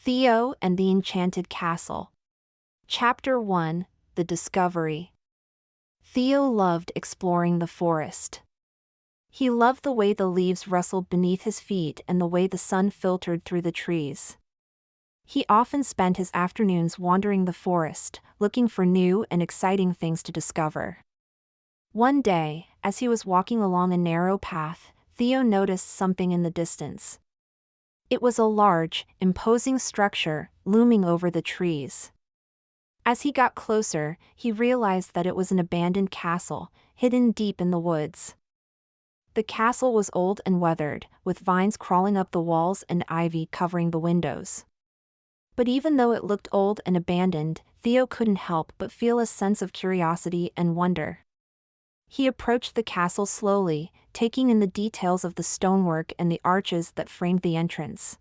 Theo and the Enchanted Castle. Chapter 1: The Discovery. Theo loved exploring the forest. He loved the way the leaves rustled beneath his feet and the way the sun filtered through the trees. He often spent his afternoons wandering the forest, looking for new and exciting things to discover. One day, as he was walking along a narrow path, Theo noticed something in the distance. It was a large, imposing structure, looming over the trees. As he got closer, he realized that it was an abandoned castle, hidden deep in the woods. The castle was old and weathered, with vines crawling up the walls and ivy covering the windows. But even though it looked old and abandoned, Theo couldn't help but feel a sense of curiosity and wonder. He approached the castle slowly, taking in the details of the stonework and the arches that framed the entrance.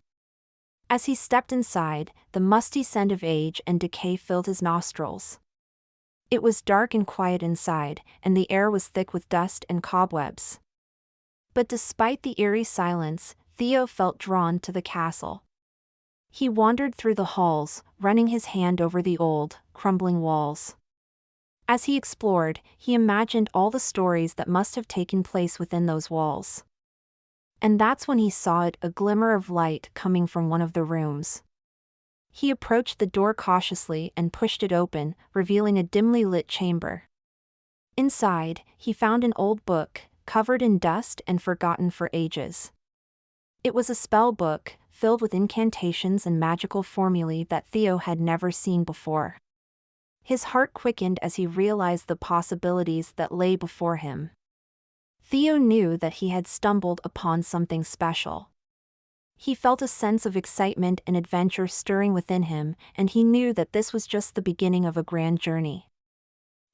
As he stepped inside, the musty scent of age and decay filled his nostrils. It was dark and quiet inside, and the air was thick with dust and cobwebs. But despite the eerie silence, Theo felt drawn to the castle. He wandered through the halls, running his hand over the old, crumbling walls. As he explored, he imagined all the stories that must have taken place within those walls. And that's when he saw a glimmer of light coming from one of the rooms. He approached the door cautiously and pushed it open, revealing a dimly lit chamber. Inside, he found an old book, covered in dust and forgotten for ages. It was a spell book, filled with incantations and magical formulae that Theo had never seen before. His heart quickened as he realized the possibilities that lay before him. Theo knew that he had stumbled upon something special. He felt a sense of excitement and adventure stirring within him, and he knew that this was just the beginning of a grand journey.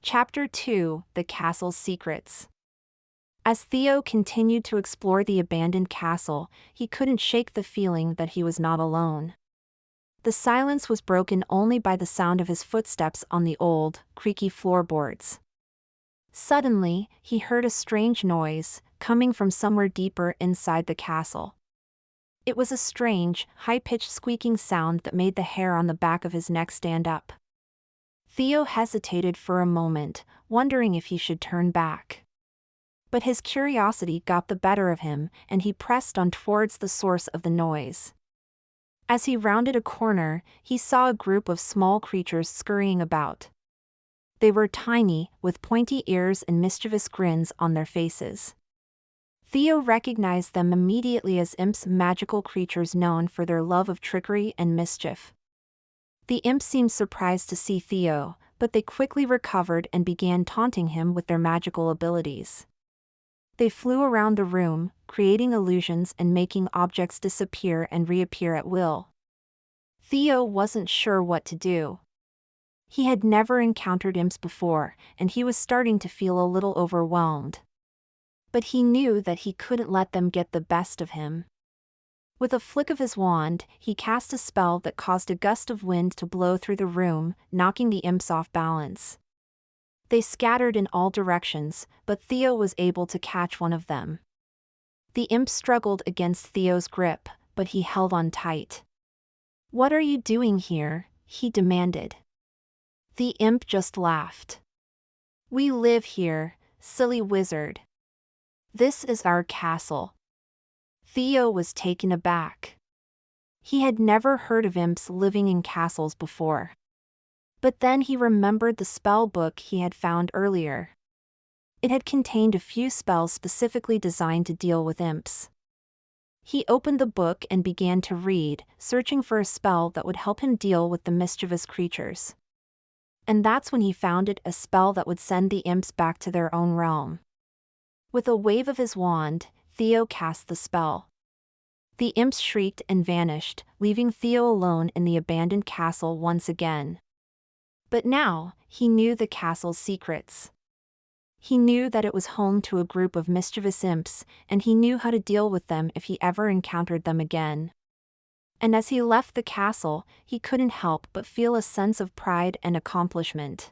Chapter 2: The Castle's Secrets. As Theo continued to explore the abandoned castle, he couldn't shake the feeling that he was not alone. The silence was broken only by the sound of his footsteps on the old, creaky floorboards. Suddenly, he heard a strange noise, coming from somewhere deeper inside the castle. It was a strange, high-pitched squeaking sound that made the hair on the back of his neck stand up. Theo hesitated for a moment, wondering if he should turn back. But his curiosity got the better of him, and he pressed on towards the source of the noise. As he rounded a corner, he saw a group of small creatures scurrying about. They were tiny, with pointy ears and mischievous grins on their faces. Theo recognized them immediately as imps, magical creatures known for their love of trickery and mischief. The imps seemed surprised to see Theo, but they quickly recovered and began taunting him with their magical abilities. They flew around the room, creating illusions and making objects disappear and reappear at will. Theo wasn't sure what to do. He had never encountered imps before, and he was starting to feel a little overwhelmed. But he knew that he couldn't let them get the best of him. With a flick of his wand, he cast a spell that caused a gust of wind to blow through the room, knocking the imps off balance. They scattered in all directions, but Theo was able to catch one of them. The imp struggled against Theo's grip, but he held on tight. "What are you doing here?" he demanded. The imp just laughed. "We live here, silly wizard. This is our castle." Theo was taken aback. He had never heard of imps living in castles before. But then he remembered the spell book he had found earlier. It had contained a few spells specifically designed to deal with imps. He opened the book and began to read, searching for a spell that would help him deal with the mischievous creatures. And that's when he found a spell that would send the imps back to their own realm. With a wave of his wand, Theo cast the spell. The imps shrieked and vanished, leaving Theo alone in the abandoned castle once again. But now, he knew the castle's secrets. He knew that it was home to a group of mischievous imps, and he knew how to deal with them if he ever encountered them again. And as he left the castle, he couldn't help but feel a sense of pride and accomplishment.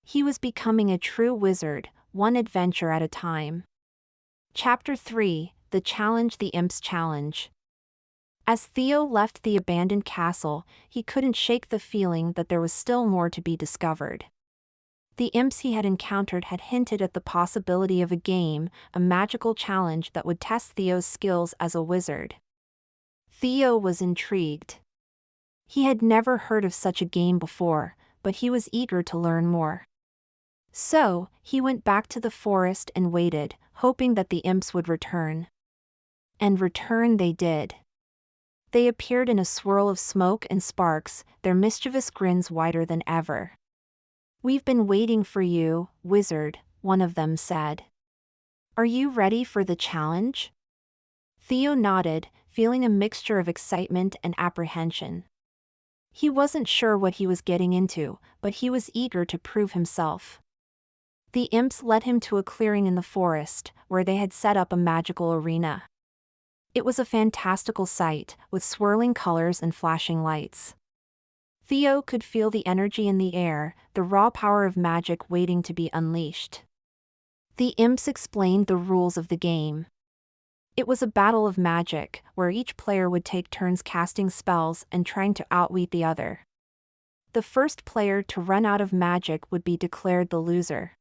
He was becoming a true wizard, one adventure at a time. Chapter 3: The Challenge. The Imps Challenge. As Theo left the abandoned castle, he couldn't shake the feeling that there was still more to be discovered. The imps he had encountered had hinted at the possibility of a game, a magical challenge that would test Theo's skills as a wizard. Theo was intrigued. He had never heard of such a game before, but he was eager to learn more. So, he went back to the forest and waited, hoping that the imps would return. And return they did. They appeared in a swirl of smoke and sparks, their mischievous grins wider than ever. "We've been waiting for you, wizard," one of them said. "Are you ready for the challenge?" Theo nodded, feeling a mixture of excitement and apprehension. He wasn't sure what he was getting into, but he was eager to prove himself. The imps led him to a clearing in the forest, where they had set up a magical arena. It was a fantastical sight, with swirling colors and flashing lights. Theo could feel the energy in the air, the raw power of magic waiting to be unleashed. The imps explained the rules of the game. It was a battle of magic, where each player would take turns casting spells and trying to outwit the other. The first player to run out of magic would be declared the loser.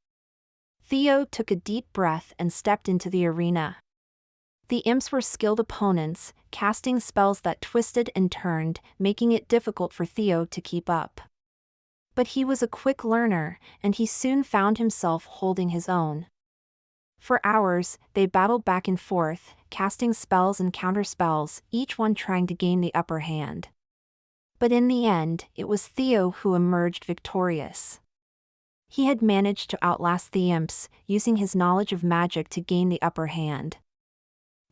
Theo took a deep breath and stepped into the arena. The imps were skilled opponents, casting spells that twisted and turned, making it difficult for Theo to keep up. But he was a quick learner, and he soon found himself holding his own. For hours, they battled back and forth, casting spells and counterspells, each one trying to gain the upper hand. But in the end, it was Theo who emerged victorious. He had managed to outlast the imps, using his knowledge of magic to gain the upper hand.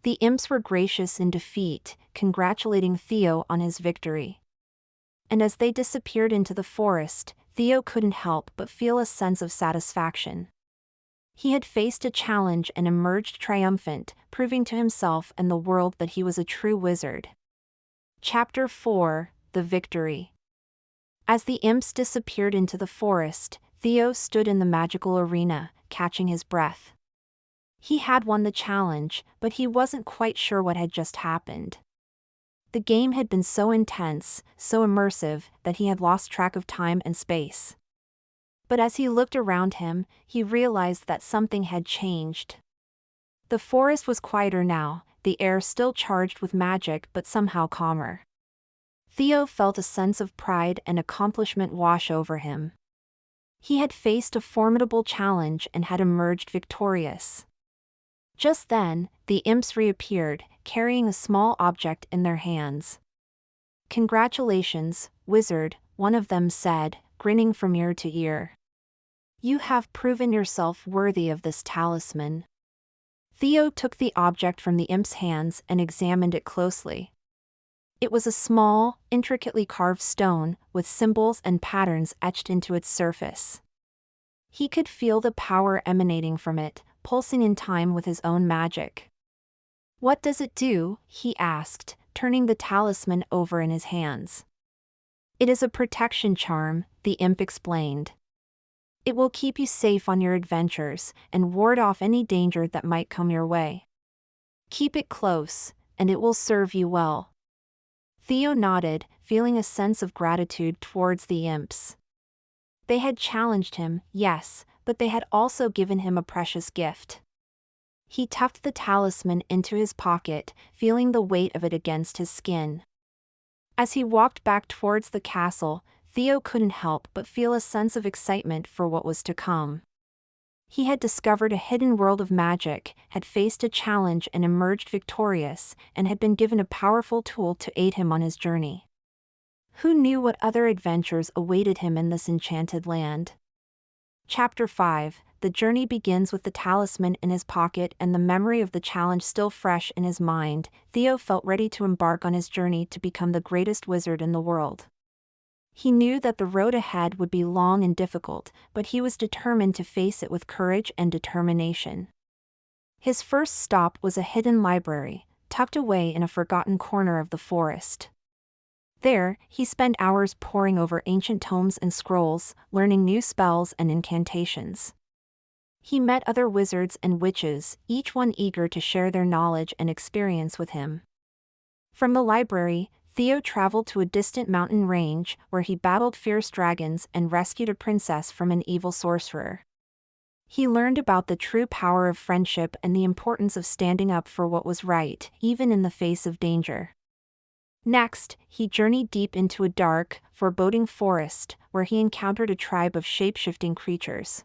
The imps were gracious in defeat, congratulating Theo on his victory. And as they disappeared into the forest, Theo couldn't help but feel a sense of satisfaction. He had faced a challenge and emerged triumphant, proving to himself and the world that he was a true wizard. Chapter 4: The Victory. As the imps disappeared into the forest, Theo stood in the magical arena, catching his breath. He had won the challenge, but he wasn't quite sure what had just happened. The game had been so intense, so immersive, that he had lost track of time and space. But as he looked around him, he realized that something had changed. The forest was quieter now, the air still charged with magic but somehow calmer. Theo felt a sense of pride and accomplishment wash over him. He had faced a formidable challenge and had emerged victorious. Just then, the imps reappeared, carrying a small object in their hands. "Congratulations, wizard," one of them said, grinning from ear to ear. "You have proven yourself worthy of this talisman." Theo took the object from the imp's hands and examined it closely. It was a small, intricately carved stone, with symbols and patterns etched into its surface. He could feel the power emanating from it, pulsing in time with his own magic. "What does it do?" he asked, turning the talisman over in his hands. "It is a protection charm," the imp explained. "It will keep you safe on your adventures, and ward off any danger that might come your way. Keep it close, and it will serve you well." Theo nodded, feeling a sense of gratitude towards the imps. They had challenged him, yes, but they had also given him a precious gift. He tucked the talisman into his pocket, feeling the weight of it against his skin. As he walked back towards the castle, Theo couldn't help but feel a sense of excitement for what was to come. He had discovered a hidden world of magic, had faced a challenge and emerged victorious, and had been given a powerful tool to aid him on his journey. Who knew what other adventures awaited him in this enchanted land? Chapter 5: The journey begins with the talisman in his pocket and the memory of the challenge still fresh in his mind. Theo felt ready to embark on his journey to become the greatest wizard in the world. He knew that the road ahead would be long and difficult, but he was determined to face it with courage and determination. His first stop was a hidden library, tucked away in a forgotten corner of the forest. There, he spent hours poring over ancient tomes and scrolls, learning new spells and incantations. He met other wizards and witches, each one eager to share their knowledge and experience with him. From the library, Theo traveled to a distant mountain range where he battled fierce dragons and rescued a princess from an evil sorcerer. He learned about the true power of friendship and the importance of standing up for what was right, even in the face of danger. Next, he journeyed deep into a dark, foreboding forest, where he encountered a tribe of shape-shifting creatures.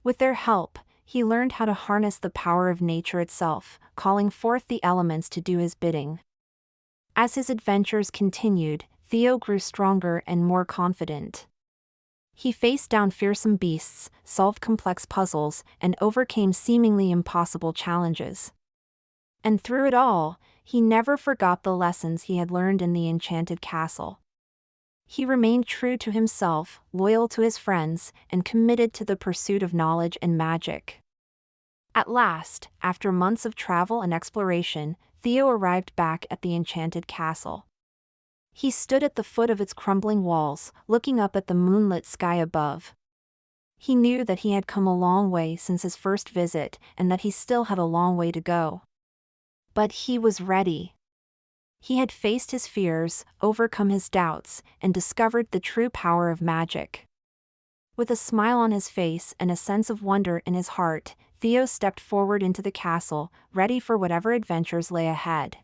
With their help, he learned how to harness the power of nature itself, calling forth the elements to do his bidding. As his adventures continued, Theo grew stronger and more confident. He faced down fearsome beasts, solved complex puzzles, and overcame seemingly impossible challenges. And through it all, he never forgot the lessons he had learned in the Enchanted Castle. He remained true to himself, loyal to his friends, and committed to the pursuit of knowledge and magic. At last, after months of travel and exploration, Theo arrived back at the Enchanted Castle. He stood at the foot of its crumbling walls, looking up at the moonlit sky above. He knew that he had come a long way since his first visit, and that he still had a long way to go. But he was ready. He had faced his fears, overcome his doubts, and discovered the true power of magic. With a smile on his face and a sense of wonder in his heart, Theo stepped forward into the castle, ready for whatever adventures lay ahead.